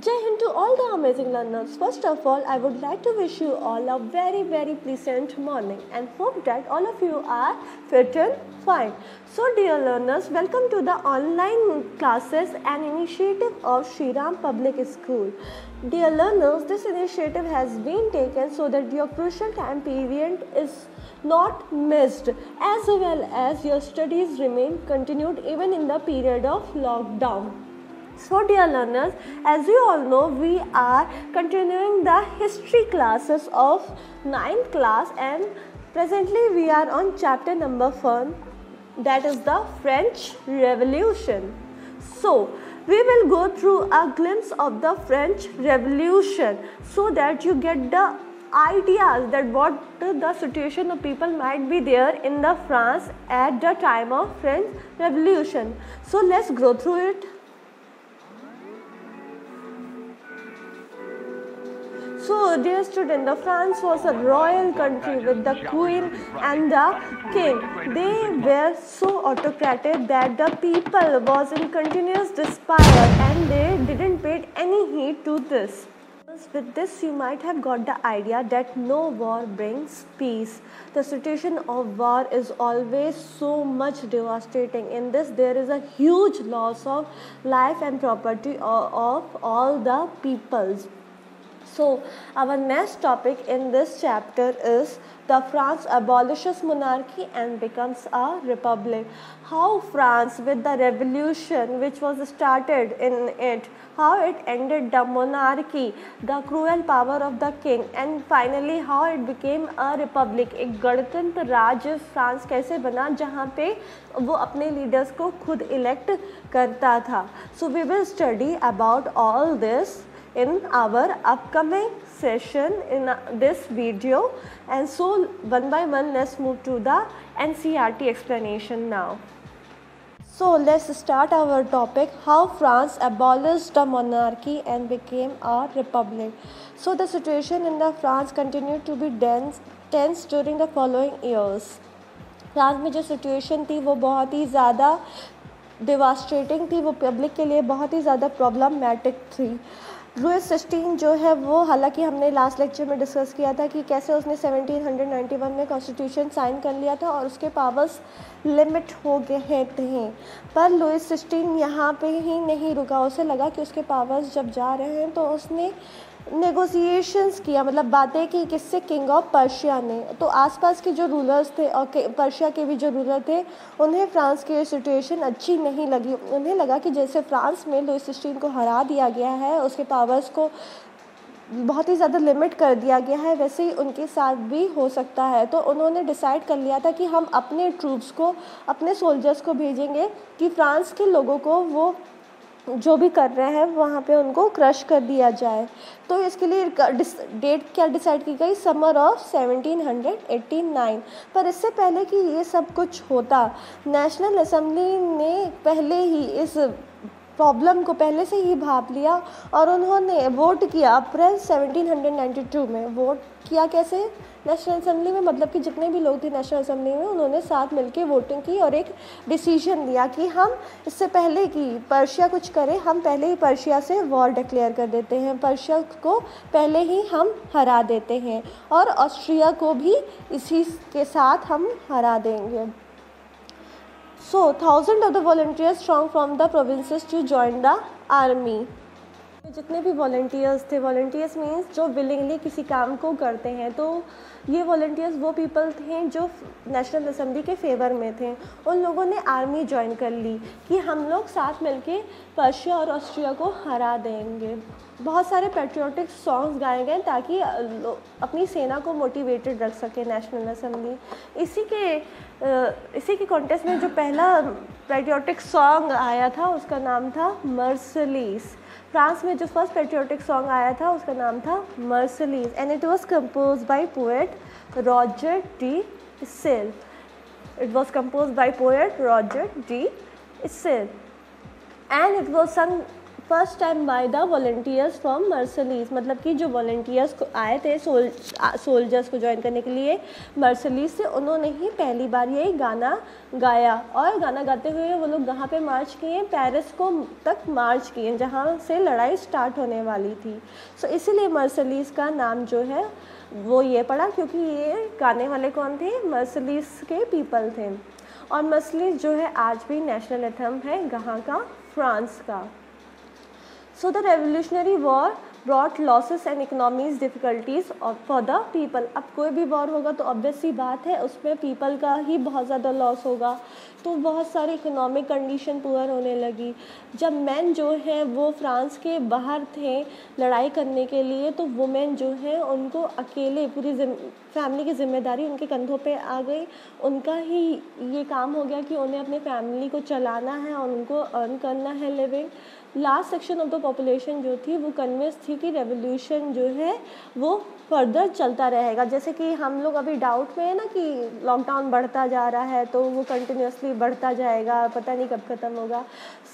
Jai Hind to all the amazing learners. First of all, I would like to wish you all a very pleasant morning and hope that all of you are fit and fine. So dear learners, welcome to the online classes and initiative of Shri Ram Public School. Dear learners, this initiative has been taken so that your crucial time period is not missed, as well as your studies remain continued even in the period of lockdown. So dear learners, as you all know, we are continuing the history classes of 9th class, and presently we are on chapter number 1, that is the French Revolution. So we will go through a glimpse of the French Revolution so that you get the ideas that what the situation of people might be there in the France at the time of French Revolution. So let's go through it. So dear student, the France was a royal country with the queen and the king. They were so autocratic that the people was in continuous despair and they didn't pay any heed to this. With this, you might have got the idea that no war brings peace. The situation of war is always so much devastating. In this, there is a huge loss of life and property of all the peoples. So our next topic in this chapter is the France abolishes monarchy and becomes a republic. How France, with the revolution which was started in it, how it ended the monarchy, the cruel power of the king, and finally how it became a republic. एक गणतंत्र राज्य France कैसे बना जहाँ पे वो अपने leaders को खुद इलेक्ट करता था. So we will study about all this in our upcoming session in this video, and so one by one let's move to the NCERT explanation now. So let's start our topic, how France abolished the monarchy and became a republic. So the situation in the France continued to be tense during the following years. France में जो situation थी वो बहुत ही ज़्यादा devastating थी, वो public के लिए बहुत ही ज़्यादा प्रॉब्लमैटिक थी. लुइस 16 जो है वो, हालांकि हमने लास्ट लेक्चर में डिस्कस किया था कि कैसे उसने 1791 में कॉन्स्टिट्यूशन साइन कर लिया था और उसके पावर्स लिमिट हो गए थे. पर लुइस 16 यहाँ पे ही नहीं रुका. उसे लगा कि उसके पावर्स जब जा रहे हैं तो उसने नेगोशिएशंस किया, मतलब बातें की किससे, किंग ऑफ पर्शिया ने. तो आसपास के जो रूलर्स थे और पर्शिया के भी जो रूलर थे, उन्हें फ्रांस की सिचुएशन अच्छी नहीं लगी. उन्हें लगा कि जैसे फ्रांस में लुइस 16 को हरा दिया गया है, उसके पावर्स को बहुत ही ज़्यादा लिमिट कर दिया गया है, वैसे ही उनके साथ भी हो सकता है. तो उन्होंने डिसाइड कर लिया था कि हम अपने ट्रूप्स को, अपने सोल्जर्स को भेजेंगे कि फ्रांस के लोगों को वो जो भी कर रहे हैं वहाँ पे उनको क्रश कर दिया जाए. तो इसके लिए डेट क्या डिसाइड की गई, समर ऑफ 1789. पर इससे पहले कि ये सब कुछ होता, नेशनल असेंबली ने पहले ही इस प्रॉब्लम को पहले से ही भाप लिया और उन्होंने वोट किया. अप्रैल 1792 में वोट किया. कैसे, नेशनल असेंबली में, मतलब कि जितने भी लोग थे नेशनल असेंबली में, उन्होंने साथ मिलकर वोटिंग की और एक डिसीजन लिया कि हम इससे पहले कि पर्शिया कुछ करे, हम पहले ही पर्शिया से वॉर डिक्लेयर कर देते हैं, पर्शिया को पहले ही हम हरा देते हैं और ऑस्ट्रिया को भी इसी के साथ हम हरा देंगे. So, thousands of the volunteers thronged from the provinces to join the army. जितने भी वॉलंटियर्स थे, वॉलंटियर्स मीन्स जो विलिंगली किसी काम को करते हैं, तो ये वॉलंटियर्स वो पीपल थे जो नेशनल असेंबली के फेवर में थे. उन लोगों ने आर्मी ज्वाइन कर ली कि हम लोग साथ मिलके पर्शिया और ऑस्ट्रिया को हरा देंगे. बहुत सारे पेट्रियोटिक सॉन्ग्स गाए गए ताकि अपनी सेना को मोटिवेटेड रख सके नेशनल असेंबली. इसी के कॉन्टेस्ट में जो पहला पेट्रियोटिक सॉन्ग आया था उसका नाम था मर्सलीज. फ्रांस में जो फर्स्ट पेट्रियोटिक सॉन्ग आया था उसका नाम था Marseillaise, and it was composed by poet रॉजर de Lisle. It was composed by poet Roger D. Searle and it was sung first time by the volunteers from Marseilles, मतलब कि जो volunteers को आए थे सोल्जर्स को ज्वाइन करने के लिए मर्सलीज से, उन्होंने ही पहली बार यही गाना गाया। और गाना गाते हुए वो लोग कहाँ पे मार्च किए, पेरिस को तक मार्च किए, जहाँ से लड़ाई स्टार्ट होने वाली थी। सो इसीलिए मर्सलीज का नाम जो है वो ये पड़ा, क्योंकि ये गाने वाले कौन थे, मर्सलीज के पीपल थे। और मर्सलीज जो है आज भी नेशनल एंथम है कहाँ का, फ्रांस का। So the Revolutionary War brought losses and economic difficulties for the people। अब कोई भी वॉर होगा तो ऑब्वियस सी बात है उसमें पीपल का ही बहुत ज़्यादा लॉस होगा, तो बहुत सारी इकोनॉमिक कंडीशन पुअर होने लगी। जब मैन जो है वो फ्रांस के बाहर थे लड़ाई करने के लिए, तो वुमेन जो है उनको अकेले पूरी फैमिली की जिम्मेदारी उनके कंधों पे आ गई। उनका ही ये काम हो गया कि उन्हें अपने फैमिली को चलाना है और उनको अर्न करना है living. Last section of the population जो थी वो कन्विंस थी कि रेवोल्यूशन जो है वो फर्दर चलता रहेगा। जैसे कि हम लोग अभी डाउट में है ना कि लॉकडाउन बढ़ता जा रहा है तो वो कंटिन्यूसली बढ़ता जाएगा, पता नहीं कब ख़त्म होगा।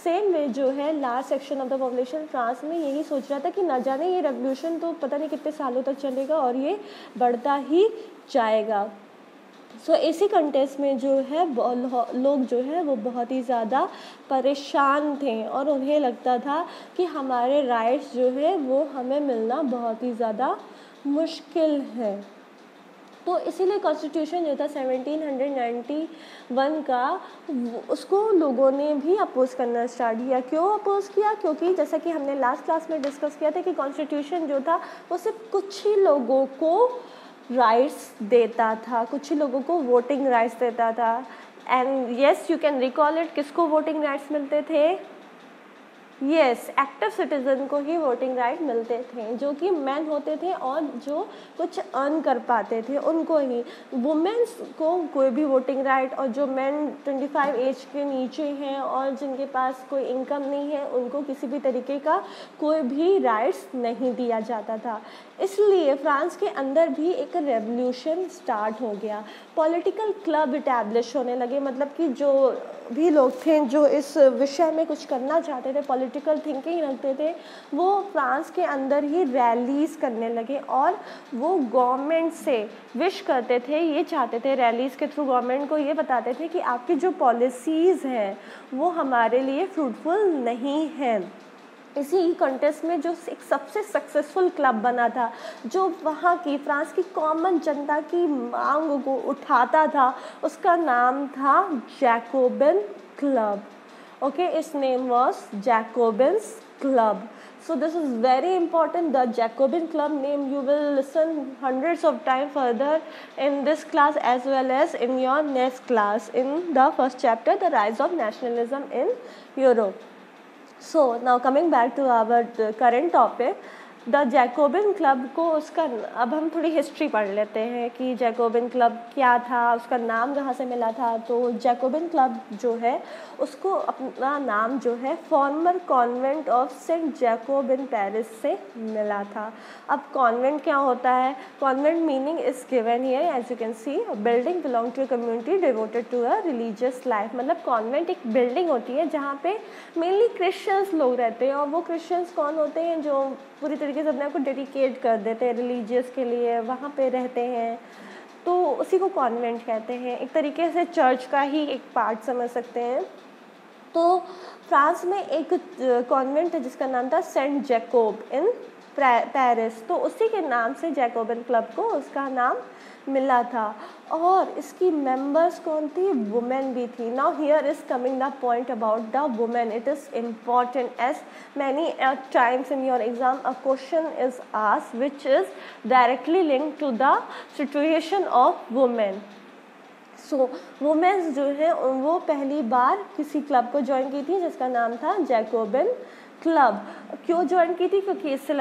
सेम वे जो है last section of the population France में यही सोच रहा था कि ना जाने ये रेवोल्यूशन तो पता नहीं कितने सालों तक चलेगा और ये बढ़ता ही जाएगा। सो इसी कंटेस्ट में जो है लोग जो है वो बहुत ही ज़्यादा परेशान थे और उन्हें लगता था कि हमारे राइट्स जो है वो हमें मिलना बहुत ही ज़्यादा मुश्किल है। तो इसीलिए कॉन्स्टिट्यूशन जो था 1791 का, उसको लोगों ने भी अपोज़ करना स्टार्ट किया। क्यों अपोज़ किया? क्योंकि जैसा कि हमने लास्ट क्लास में डिस्कस किया था कि कॉन्स्टिट्यूशन जो था वो सिर्फ कुछ ही लोगों को राइट्स देता था, कुछ ही लोगों को वोटिंग राइट्स देता था। And yes you can recall it, किसको वोटिंग राइट्स मिलते थे? यस, एक्टिव सिटीजन को ही वोटिंग राइट मिलते थे, जो कि मैन होते थे और जो कुछ अर्न कर पाते थे उनको ही। वुमेन्स को कोई भी वोटिंग राइट, और जो मैन 25 एज के नीचे हैं और जिनके पास कोई इनकम नहीं है उनको किसी भी तरीके का कोई भी राइट्स नहीं दिया जाता था। इसलिए फ्रांस के अंदर भी एक रेवोल्यूशन स्टार्ट हो गया। पॉलिटिकल क्लब इटैब्लिश होने लगे, मतलब कि जो भी लोग थे जो इस विषय में कुछ करना चाहते थे, पॉलिटिकल थिंकिंग रखते थे, वो फ्रांस के अंदर ही रैलीज़ करने लगे और वो गवर्नमेंट से विश करते थे, ये चाहते थे रैलीज़ के थ्रू गवर्नमेंट को ये बताते थे कि आपकी जो पॉलिसीज़ हैं वो हमारे लिए फ्रूटफुल नहीं है। इसी कंटेस्ट में जो एक सबसे सक्सेसफुल क्लब बना था, जो वहाँ की फ्रांस की कॉमन जनता की मांग को उठाता था, उसका नाम था Jacobin club. Okay, it's name was Jacobins club. So this is very important. The Jacobin Club name you will listen hundreds of times further in this class as well as in your next class in the first chapter, The Rise of Nationalism in Europe. So now coming back to our current topic, the Jacobin club को, उसका अब हम थोड़ी history पढ़ लेते हैं कि Jacobin club क्या था, उसका नाम कहाँ से मिला था। तो जैकोबिन क्लब जो है उसको अपना नाम जो है former convent of Saint Jacob in Paris से मिला था। अब कॉन्वेंट क्या होता है? Convent meaning is given here as you can see, building belong to a community devoted to a religious life. मतलब कॉन्वेंट एक बिल्डिंग होती है जहाँ पे मेनली क्रिश्चियंस लोग रहते हैं, और वो क्रिश्चियंस कौन होते हैं? जो पूरी तरीके से अपने आप को डेडिकेट कर देते हैं रिलीजियस के लिए, वहाँ पे रहते हैं, तो उसी को कॉन्वेंट कहते हैं। एक तरीके से चर्च का ही एक पार्ट समझ सकते हैं। तो फ्रांस में एक कॉन्वेंट है जिसका नाम था सेंट जैकोब इन पेरिस, तो उसी के नाम से जैकोबिन क्लब को उसका नाम मिला था। और इसकी मेंबर्स कौन थी? वुमेन भी थी। Now here is coming the point about the women. It is important as many times in your exam a question is asked which is directly linked to the situation of women. So womens जो है वो पहली बार किसी club को join की थी जिसका नाम था जैकोबिन क्लब। क्यों ज्वाइन की थी? क्योंकि इससे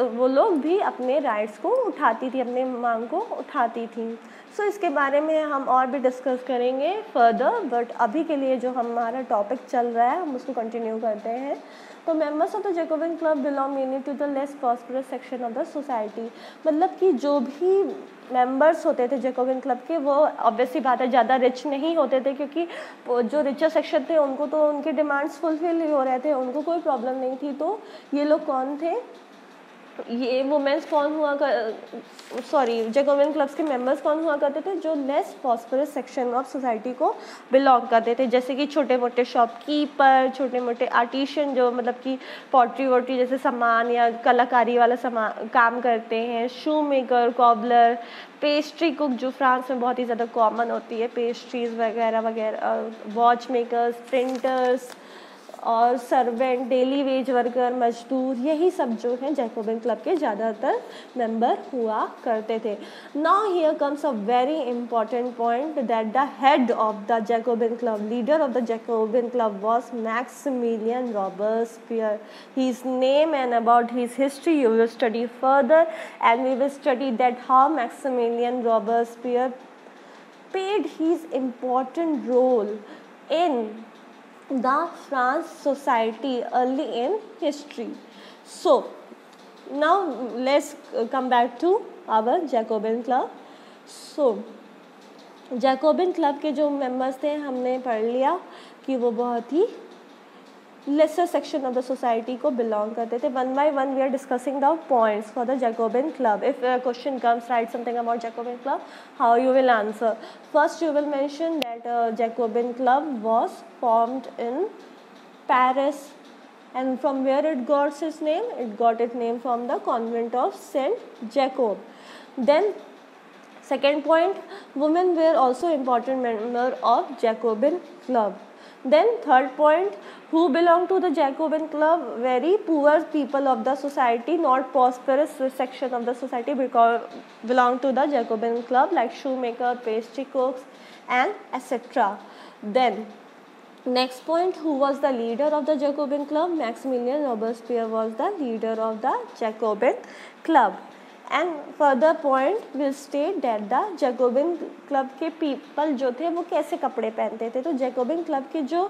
वो लोग भी अपने राइट्स को उठाती थी, अपने मांग को उठाती थी। सो इसके बारे में हम और भी डिस्कस करेंगे फर्दर, बट अभी के लिए जो हमारा टॉपिक चल रहा है हम उसको कंटिन्यू करते हैं। तो members of the Jacobin club belong mainly to the less prosperous section of the society, मतलब कि जो भी मेंबर्स होते थे जैकोबिन क्लब के वो ऑब्वियसली बात है ज़्यादा रिच नहीं होते थे, क्योंकि जो रिचर सेक्शन थे उनको तो उनके डिमांड्स फुलफिल ही हो रहे थे, उनको कोई प्रॉब्लम नहीं थी। तो ये लोग कौन थे, ये वुमेन्स कौन हुआ जैकोबिन क्लब्स के मेंबर्स कौन हुआ करते थे, जो less prosperous section of society को बिलोंग करते थे, जैसे कि छोटे मोटे शॉपकीपर, छोटे मोटे आर्टिशियन जो मतलब कि पॉटरी वॉटरी जैसे सामान या कलाकारी वाला सामान काम करते हैं, शू मेकर, कॉबलर, पेस्ट्री कुक जो फ्रांस में बहुत ही ज़्यादा कॉमन होती है, पेस्ट्रीज वगैरह वगैरह, वॉच मेकर्स, प्रिंटर्स और सर्वेंट, डेली वेज वर्कर, मजदूर, यही सब जो हैं जैकोबिन क्लब के ज़्यादातर मेंबर हुआ करते थे। Now here comes a very important point that the head of the Jacobin club, leader of the Jacobin club was Maximilian Robespierre. His name and about his history you will study further, and we will study that how Maximilian Robespierre played his important role in the France society early in history. So now let's come back to our Jacobin club. So Jacobin club के जो members थे हमने पढ़ लिया कि वो बहुत ही lesser section of the society को बिलोंग करते थे। One by one we are discussing the points for the Jacobin club. If question comes right something about Jacobin club, how you will answer? First you will mention that Jacobin club was formed in Paris, and from where it got its name? It got its name from the convent of Saint Jacob. Then second point, women were also important member of Jacobin club. Then third point, who belong to the Jacobin club? Very poor people of the society, not prosperous section of the society, because belong to the Jacobin club like shoemaker, pastry cooks and etc. Then next point, who was the leader of the Jacobin club? Maximilian Robespierre was the leader of the Jacobin club. And further point will state that the Jacobin club के people जो थे वो कैसे कपड़े पहनते थे। तो Jacobin club के जो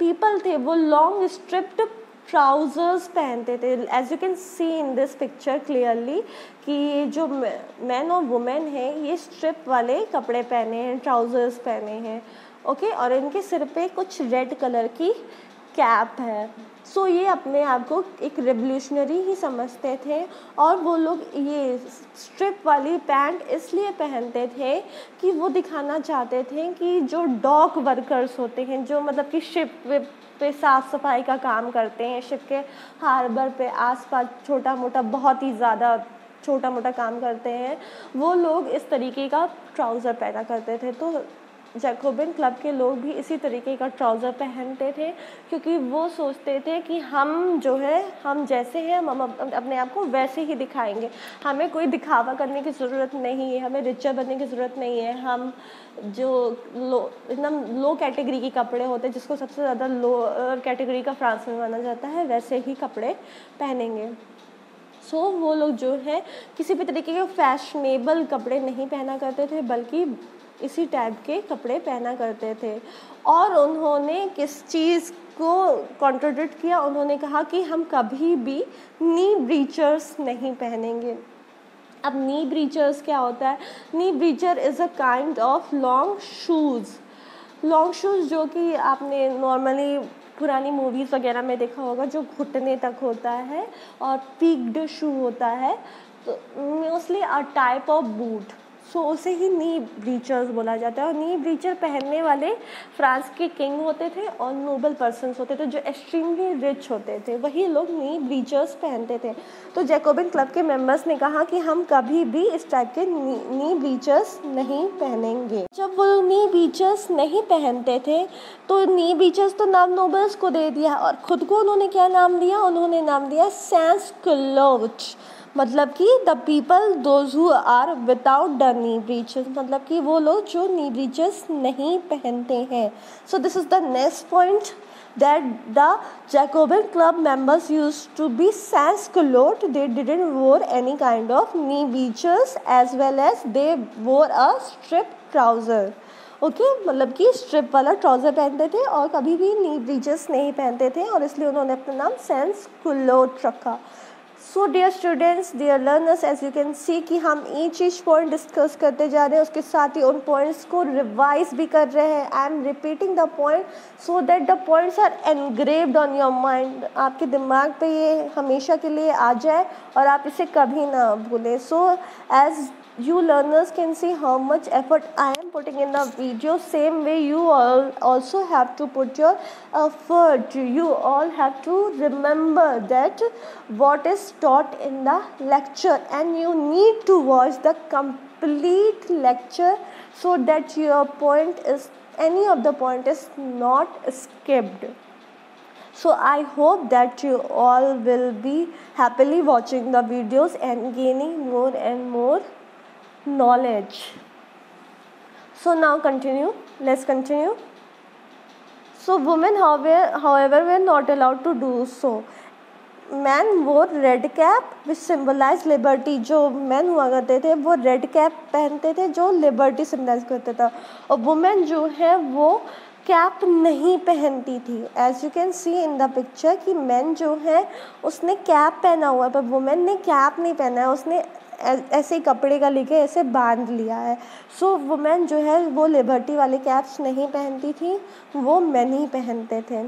people थे वो long stripped trousers पहनते थे। As you can see in this picture clearly कि जो men और women हैं ये strip वाले कपड़े पहने हैं, trousers पहने हैं, ओके और इनके सिर पे कुछ रेड कलर की कैप है। सो ये अपने आप को एक रेवोल्यूशनरी ही समझते थे और वो लोग ये स्ट्रिप वाली पैंट इसलिए पहनते थे कि वो दिखाना चाहते थे कि जो डॉक वर्कर्स होते हैं, जो मतलब कि शिप पे साफ़ सफाई का काम करते हैं, शिप के हार्बर पे आसपास छोटा मोटा बहुत ही ज़्यादा छोटा मोटा काम करते हैं, वो लोग इस तरीके का ट्राउज़र पहना करते थे। तो जैकोबिन क्लब के लोग भी इसी तरीके का ट्राउज़र पहनते थे क्योंकि वो सोचते थे कि हम जो है हम जैसे हैं हम अपने आप को वैसे ही दिखाएंगे, हमें कोई दिखावा करने की ज़रूरत नहीं है, हमें रिचर बनने की ज़रूरत नहीं है। हम जो एकदम लो कैटेगरी के कपड़े होते हैं जिसको सबसे ज़्यादा लो कैटेगरी का फ्रांस में माना जाता है वैसे ही कपड़े पहनेंगे। सो वो लोग जो है किसी भी तरीके के फैशनेबल कपड़े नहीं पहना करते थे बल्कि इसी टाइप के कपड़े पहना करते थे। और उन्होंने किस चीज़ को कॉन्ट्रडिक्ट किया, उन्होंने कहा कि हम कभी भी नी ब्रीचर्स नहीं पहनेंगे। अब नी ब्रीचर्स क्या होता है? Knee breeches is a kind of long shoes जो कि आपने नॉर्मली पुरानी मूवीज़ वगैरह में देखा होगा, जो घुटने तक होता है और पीक्ड शू होता है, तो mostly a type of boot. So उसे ही नी ब्रीचर्स बोला जाता है। और नी ब्रीचर पहनने वाले फ्रांस के किंग होते थे और नोबल पर्सन्स होते थे जो एक्सट्रीमली रिच होते थे, वही लोग नी ब्रीचर्स पहनते थे। तो जैकोबिन क्लब के मेंबर्स ने कहा कि हम कभी भी इस टाइप के नी ब्रीचर्स नहीं पहनेंगे। जब वो नी ब्रीचर्स नहीं पहनते थे तो नी ब्रीचर्स तो नाम नोबल्स को दे दिया और ख़ुद को उन्होंने क्या नाम दिया? उन्होंने नाम दिया सैंस क्लोच, मतलब कि the people those who are without the knee breeches, मतलब कि वो लोग जो नी ब्रीचेस नहीं पहनते हैं। So this is the next point that the Jacobin club members used to be sans culotte. They didn't wear any kind of knee breeches as well as they wore a strip trouser. Okay, मतलब कि strip वाला trouser पहनते थे और कभी भी नी breaches नहीं पहनते थे, और इसलिए उन्होंने अपना नाम सेंस कुलोट रखा। So dear students, dear learners, as you can see कि हम ईच पॉइंट डिस्कस करते जा रहे हैं, उसके साथ ही उन पॉइंट्स को रिवाइज भी कर रहे हैं। I am repeating the point so that the points are engraved on your mind, आपके दिमाग पे ये हमेशा के लिए आ जाए और आप इसे कभी ना भूलें। So as you learners can see how much effort I am putting in the video, same way you all also have to put your effort. You all have to remember that what is taught in the lecture, and you need to watch the complete lecture so that your point is, any of the point is not skipped. So I hope that you all will be happily watching the videos and gaining more and more knowledge. So now continue, let's continue. So women however were not allowed to do so. Men wore red cap which symbolized liberty. जो men हुआ करते थे वो red cap पहनते थे जो liberty symbolize करता था, और women जो है वो कैप नहीं पहनती थी। As you can see in the picture कि मैन जो है उसने कैप पहना हुआ है, पर वुमेन ने कैप नहीं पहना है, उसने ऐसे ही कपड़े का लेके ऐसे बांध लिया है। सो वुमेन जो है वो लिबर्टी वाले कैप्स नहीं पहनती थी, वो मैन ही पहनते थे।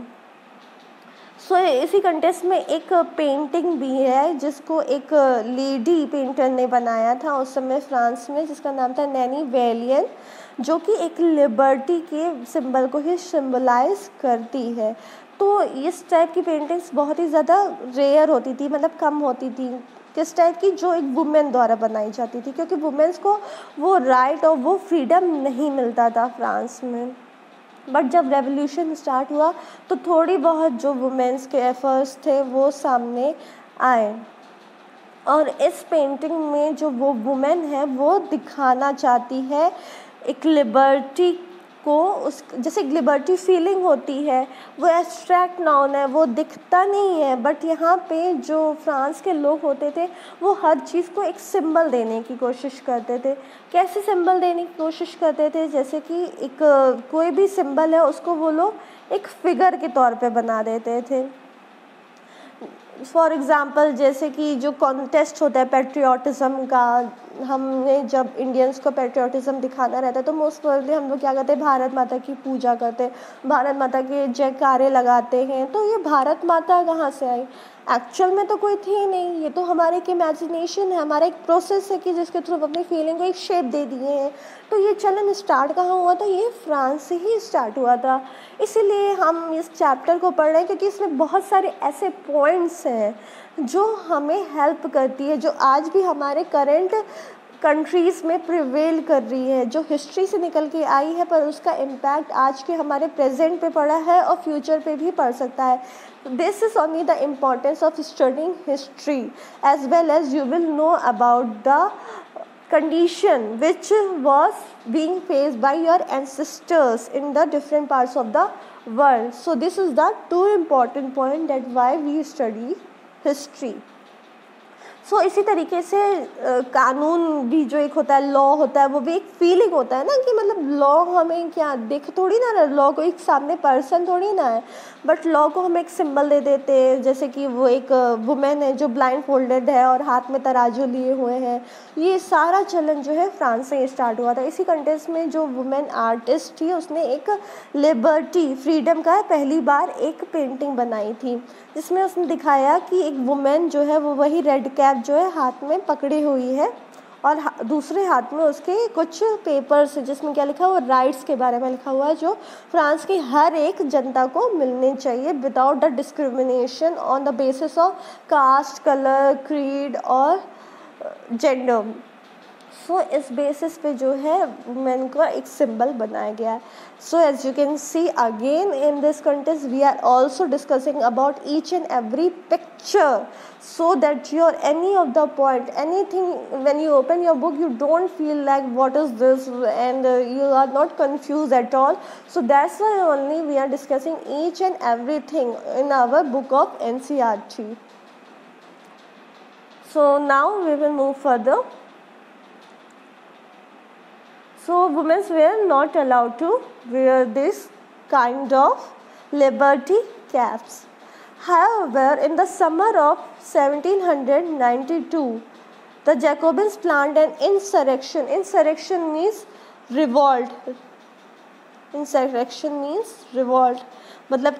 सो इसी कंटेस्ट में एक पेंटिंग भी है जिसको एक लेडी पेंटर ने बनाया था उस समय फ्रांस में, जिसका नाम था नैनी वेलियन, जो कि एक लिबर्टी के सिंबल को ही सिंबलाइज करती है। तो इस टाइप की पेंटिंग्स बहुत ही ज़्यादा रेयर होती थी, मतलब कम होती थी, किस टाइप की, जो एक वुमेन द्वारा बनाई जाती थी, क्योंकि वुमेन्स को वो राइट और वो फ्रीडम नहीं मिलता था फ्रांस में। बट जब रेवोल्यूशन स्टार्ट हुआ तो थोड़ी बहुत जो वुमेन्स के एफर्ट्स थे वो सामने आए, और इस पेंटिंग में जो वो वुमेन है वो दिखाना चाहती है एक लिबर्टी को, उस जैसे लिबर्टी फीलिंग होती है, वो एब्स्ट्रैक्ट नाउन है, वो दिखता नहीं है, बट यहाँ पे जो फ्रांस के लोग होते थे वो हर चीज़ को एक सिंबल देने की कोशिश करते थे। कैसे सिंबल देने की कोशिश करते थे, जैसे कि एक कोई भी सिंबल है उसको वो लोग एक फिगर के तौर पे बना देते थे। फॉर एग्ज़ाम्पल जैसे कि जो कॉन्टेस्ट होता है पेट्रियाटिज़म का, हमने जब इंडियंस को पेट्रियाटिज़म दिखाना रहता है तो मोस्ट प्रोबेबली हम लोग क्या करते हैं, भारत माता की पूजा करते हैं, भारत माता के जयकारे लगाते हैं। तो ये भारत माता कहाँ से आई? एक्चुअल में तो कोई थी ही नहीं, ये तो हमारे एक इमेजिनेशन है, हमारा एक प्रोसेस है कि जिसके थ्रू अपनी फीलिंग को एक शेप दे दिए हैं। तो ये चलन स्टार्ट कहाँ हुआ था? ये फ्रांस से ही स्टार्ट हुआ था। इसीलिए हम इस चैप्टर को पढ़ रहे हैं क्योंकि इसमें बहुत सारे ऐसे पॉइंट्स हैं जो हमें हेल्प करती है, जो आज भी हमारे करंट कंट्रीज़ में प्रिवेल कर रही है, जो हिस्ट्री से निकल के आई है पर उसका इम्पैक्ट आज के हमारे प्रेजेंट पे पड़ा है और फ्यूचर पे भी पड़ सकता है। This is only the importance of studying history, as well as you will know about the condition which was being faced by your ancestors in the different parts of the world. So this is the two important point that why we study history. सो इसी तरीके से कानून भी जो एक होता है, law होता है, वो भी एक फीलिंग होता है ना, कि मतलब लॉ हमें क्या देख थोड़ी ना, लॉ को एक सामने पर्सन थोड़ी ना है, बट लॉ को हम एक सिंबल दे देते हैं, जैसे कि वो एक वुमेन है जो ब्लाइंड फोल्डेड है और हाथ में तराजू लिए हुए हैं। ये सारा चलन जो है फ्रांस से स्टार्ट हुआ था। इसी कंटेस्ट में जो वुमेन आर्टिस्ट थी उसने एक लिबर्टी, फ्रीडम का पहली बार एक पेंटिंग बनाई थी, जिसमें उसने दिखाया कि एक वुमेन जो है वो वही रेड कैप जो है हाथ में पकड़ी हुई है और दूसरे हाथ में उसके कुछ पेपर्स जिसमें क्या लिखा हुआ, राइट्स के बारे में लिखा हुआ है, जो फ्रांस की हर एक जनता को मिलने चाहिए without the discrimination on the basis of caste, colour, creed और जेंडर। सो इस बेसिस पे जो है वुमेन का एक सिंबल बनाया गया है। So as you can see again in this contest we are also discussing about each and every picture, so that your any of the point, anything, when you open your book you don't feel like what is this, and you are not confused at all. So that's why only we are discussing each and everything in our book of NCERT. So now we will move further. So women were not allowed to wear this kind of liberty caps. However, in the summer of 1792, the Jacobins planned an insurrection. Insurrection means revolt. Insurrection means revolt. मतलब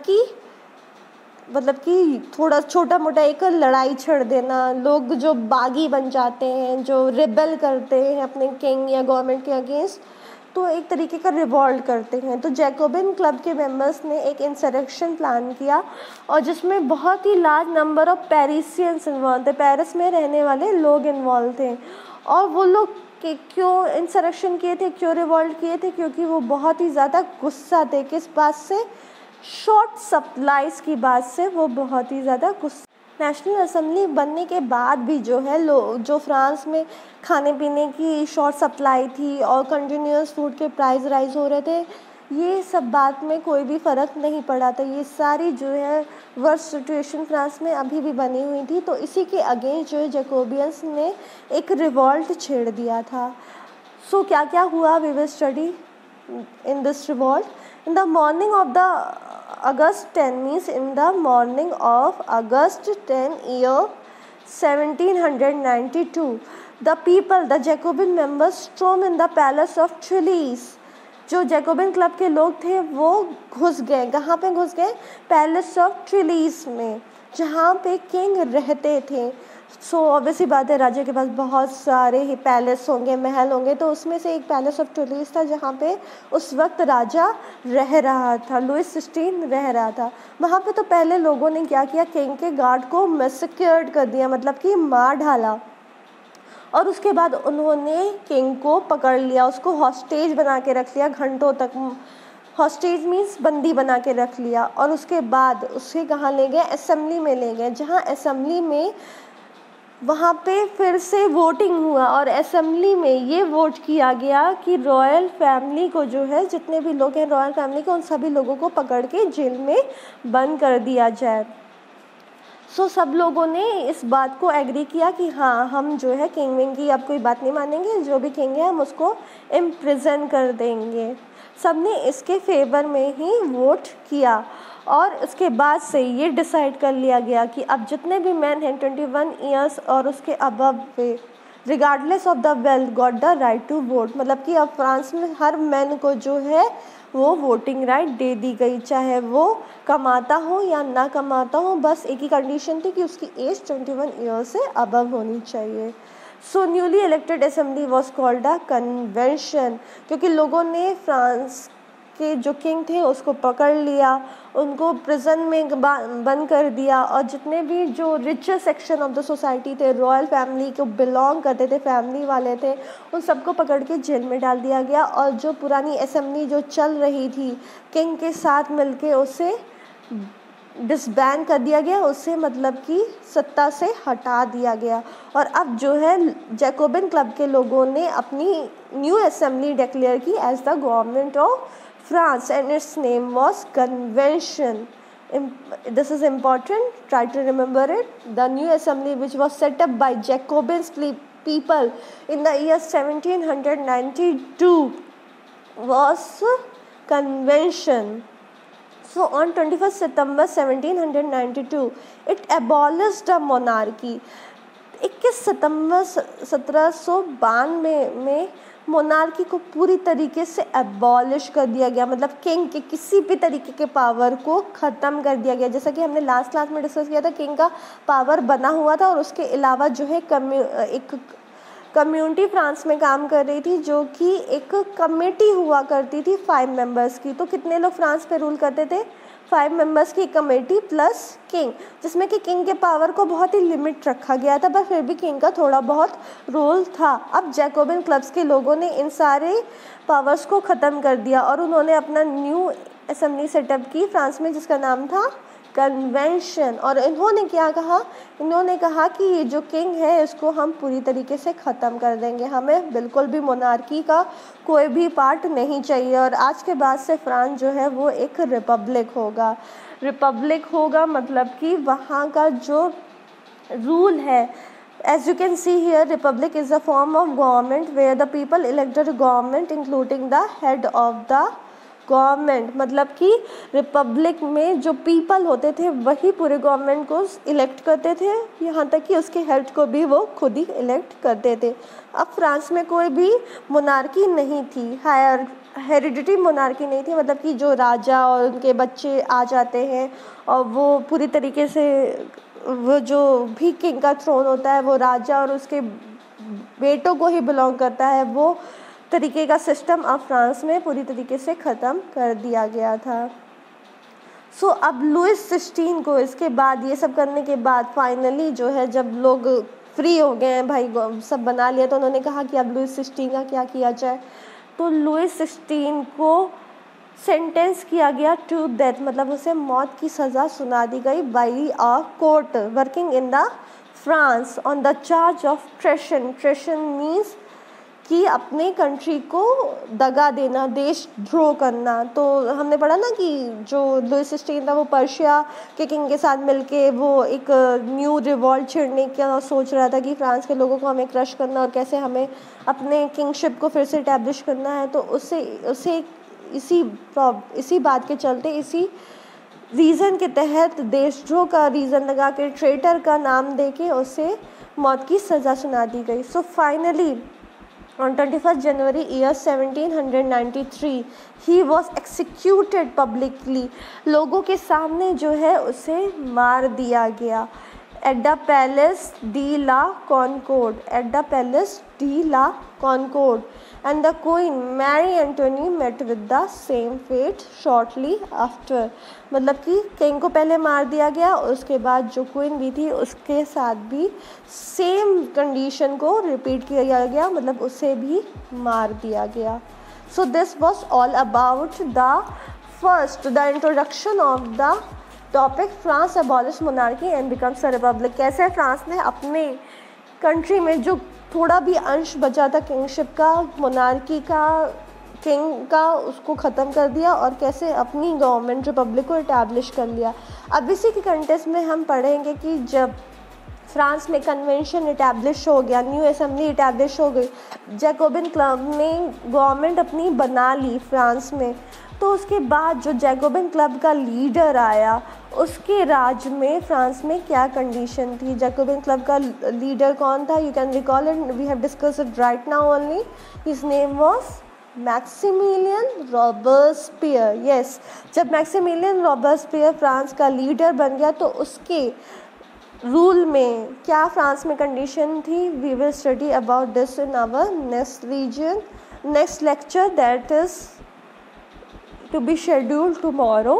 कि थोड़ा छोटा मोटा एक लड़ाई छेड़ देना, लोग जो बागी बन जाते हैं, जो रिबेल करते हैं अपने किंग या गवर्नमेंट के अगेंस्ट, तो एक तरीके का रिवॉल्ट करते हैं। तो जैकोबिन क्लब के मेंबर्स ने एक इंसरेक्शन प्लान किया और जिसमें बहुत ही लार्ज नंबर ऑफ पेरिसियंस इन्वॉल्व थे, पेरिस में रहने वाले लोग इन्वॉल्व थे। और वो लोग क्यों इंसरेक्शन किए थे, क्यों रिवॉल्ट किए थे? क्योंकि वो बहुत ही ज़्यादा गुस्सा थे। किस बात से? शॉर्ट सप्लाईज की बात से वो बहुत ही ज़्यादा गुस्सा। नेशनल असेंबली बनने के बाद भी जो है जो फ्रांस में खाने पीने की शॉर्ट सप्लाई थी और कंटिन्यूस फूड के प्राइस राइज हो रहे थे, ये सब बात में कोई भी फ़र्क नहीं पड़ा था। ये सारी जो है वर्स्ट सिचुएशन फ्रांस में अभी भी बनी हुई थी। तो इसी के अगेंस्ट जो है जैकोबियंस ने एक रिवॉल्ट छेड़ दिया था। सो क्या क्या हुआ, we will study in this revolt. In the morning of the August 10 means in the morning of August 10 year 1792, the people, the Jacobin members stormed in the palace of Tuileries. जो Jacobin club के लोग थे वो घुस गए। कहाँ पे घुस गए? पैलेस ऑफ ट्यूलीज में, जहाँ पे किंग रहते थे। सो ऑब्वियसली बात है, राजा के पास बहुत सारे ही पैलेस होंगे, महल होंगे, तो उसमें से एक पैलेस ऑफ ट्यूलीज था जहाँ पे उस वक्त राजा रह रहा था, लुइस 16 रह रहा था। वहाँ पे तो पहले लोगों ने क्या किया, किंग के गार्ड को मैसेक्योर्ड कर दिया, मतलब कि मार डाला। और उसके बाद उन्होंने किंग को पकड़ लिया, उसको हॉस्टेज बना के रख लिया घंटों तक। हॉस्टेज मीन्स बंदी बना के रख लिया। और उसके बाद उसे कहाँ ले गए? असेंबली में ले गए, जहाँ असेंबली में वहाँ पे फिर से वोटिंग हुआ और असेंबली में ये वोट किया गया कि रॉयल फैमिली को जो है, जितने भी लोग हैं रॉयल फैमिली के, उन सभी लोगों को पकड़ के जेल में बंद कर दिया जाए। सो सब लोगों ने इस बात को एग्री किया कि हाँ, हम जो है किंग विंग की अब कोई बात नहीं मानेंगे, जो भी किंग है हम उसको इम्प्रिजन कर देंगे। सब ने इसके फेवर में ही वोट किया और उसके बाद से ये डिसाइड कर लिया गया कि अब जितने भी मैन हैं 21 ईयर्स और उसके अबव पे, regardless of the wealth, got the right to vote. मतलब कि अब फ्रांस में हर मैन को जो है वो वोटिंग राइट दे दी गई, चाहे वो कमाता हो या ना कमाता हो। बस एक ही कंडीशन थी कि उसकी एज 21 ईयर्स से अबव होनी चाहिए। So newly elected assembly was called a convention, क्योंकि लोगों ने फ्रांस के जो किंग थे उसको पकड़ लिया, उनको प्रिजन में बंद कर दिया और जितने भी जो richer section of the society थे, रॉयल फैमिली को बिलोंग करते थे, फैमिली वाले थे, उन सबको पकड़ के जेल में डाल दिया गया। और जो पुरानी असेंबली जो चल रही थी किंग के साथ मिलके, उसे डिसबैन कर दिया गया, उसे मतलब कि सत्ता से हटा दिया गया। और अब जो है जैकोबिन क्लब के लोगों ने अपनी न्यू असेंबली डिक्लेयर की as the government of France, and its name was Convention. This is important, try to remember it. The new assembly which was set up by Jacobin people in the year 1792 was Convention. So on 21st September 1792 it abolished the monarchy. 21 सितंबर 1792 में monarchy को पूरी तरीके से abolish कर दिया गया, मतलब king के किसी भी तरीके के पावर को ख़त्म कर दिया गया। जैसा कि हमने लास्ट क्लास में डिस्कस किया था, किंग का पावर बना हुआ था और उसके अलावा जो है एक कम्युनिटी फ्रांस में काम कर रही थी, जो कि एक कमेटी हुआ करती थी 5 मेंबर्स की। तो कितने लोग फ्रांस पे रूल करते थे? 5 मेंबर्स की कमेटी प्लस किंग, जिसमें कि किंग के पावर को बहुत ही लिमिट रखा गया था, पर फिर भी किंग का थोड़ा बहुत रोल था। अब जैकोबिन क्लब्स के लोगों ने इन सारे पावर्स को ख़त्म कर दिया और उन्होंने अपना न्यू असेंबली सेटअप की फ्रांस में, जिसका नाम था कन्वेंशन। और इन्होंने क्या कहा? इन्होंने कहा कि ये जो किंग है इसको हम पूरी तरीके से ख़त्म कर देंगे, हमें बिल्कुल भी मोनार्की का कोई भी पार्ट नहीं चाहिए। और आज के बाद से फ्रांस जो है वो एक रिपब्लिक होगा। रिपब्लिक होगा मतलब कि वहाँ का जो रूल है As you can see here, republic is a form of government where the people elect the government including the head of the government, मतलब कि रिपब्लिक में जो पीपल होते थे वही पूरे गवर्नमेंट को इलेक्ट करते थे, यहाँ तक कि उसके हेड को भी वो खुद ही इलेक्ट करते थे। अब फ्रांस में कोई भी मोनार्की नहीं थी, हायर हेरिडिटी मोनार्की नहीं थी, मतलब कि जो राजा और उनके बच्चे आ जाते हैं और वो पूरी तरीके से वो जो भी किंग का थ्रोन होता है वो राजा और उसके बेटों को ही बिलोंग करता है, वो तरीके का सिस्टम अब फ्रांस में पूरी तरीके से ख़त्म कर दिया गया था। सो अब लुइस 16 को इसके बाद ये सब करने के बाद फाइनली जो है जब लोग फ्री हो गए हैं, भाई सब बना लिया, तो उन्होंने कहा कि अब लुइस 16 का क्या किया जाए। तो लुइस 16 को सेंटेंस किया गया टू डेथ, मतलब उसे मौत की सज़ा सुना दी गई by a court working in the France on the charge of treason. Treason means कि अपने कंट्री को दगा देना, देशद्रोह करना। तो हमने पढ़ा ना कि जो लुइस 16 था वो पर्शिया के किंग के साथ मिलके वो एक न्यू रिवॉल्ट छेड़ने का सोच रहा था कि फ्रांस के लोगों को हमें क्रश करना और कैसे हमें अपने किंगशिप को फिर से इस्टेब्लिश करना है। तो उसे इसी बात के चलते, इसी रीज़न के तहत देशद्रोह का रीज़न लगा के ट्रेटर का नाम दे के उसे मौत की सज़ा सुना दी गई। So finally on 21st January year 1793 he was executed publicly, लोगों के सामने जो है उसे मार दिया गया at the Palace de la Concorde, at the Palace de la Concorde, and the Queen Marie Antoinette met with the same fate shortly after। मतलब कि किंग को पहले मार दिया गया, उसके बाद जो क्वीन भी थी उसके साथ भी सेम कंडीशन को रिपीट किया गया, मतलब उसे भी मार दिया गया। So this was all about the introduction of the topic France abolish monarchy and becomes a republic. कैसे फ्रांस ने अपने कंट्री में जो थोड़ा भी अंश बचा था किंगशिप का, मोनार्की का, किंग का, उसको ख़त्म कर दिया और कैसे अपनी गवर्नमेंट रिपब्लिक को इस्टेब्लिश कर लिया। अब इसी के कंटेक्स्ट में हम पढ़ेंगे कि जब फ्रांस में कन्वेंशन इस्टेब्लिश हो गया, न्यू असेंबली इस्टेब्लिश हो गई, जैकोबिन क्लब ने गवर्नमेंट अपनी बना ली फ्रांस में, तो उसके बाद जो जैकोबिन क्लब का लीडर आया उसके राज में फ्रांस में क्या कंडीशन थी। जैकोबिन क्लब का लीडर कौन था? You can recall it, we have discuss it right now only. His name was Maximilien Robespierre. Yes, जब मैक्सिमिलियन रॉबर्सपियर फ्रांस का लीडर बन गया तो उसके रूल में क्या फ्रांस में कंडीशन थी? We will study about this in our next lecture that is to be scheduled tomorrow,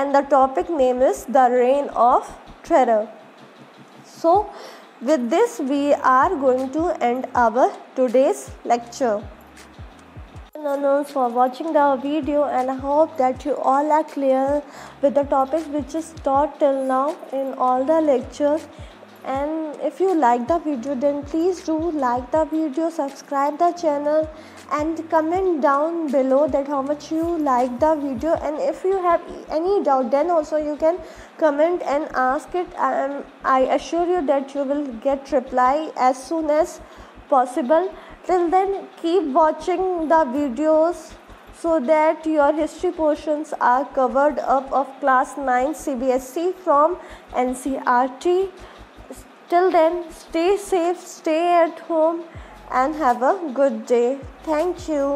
and the topic name is the reign of terror. So with this we are going to end our today's lecture. For watching the video, and I hope that you all are clear with the topics which is taught till now in all the lectures. And if you like the video, then please do like the video, subscribe the channel, and comment down below that how much you like the video. And if you have any doubt, then also you can comment and ask it, and I assure you that you will get reply as soon as possible. Till then, keep watching the videos so that your history portions are covered up of class 9 CBSE from NCERT. Till then, stay safe, stay at home, and have a good day. Thank you.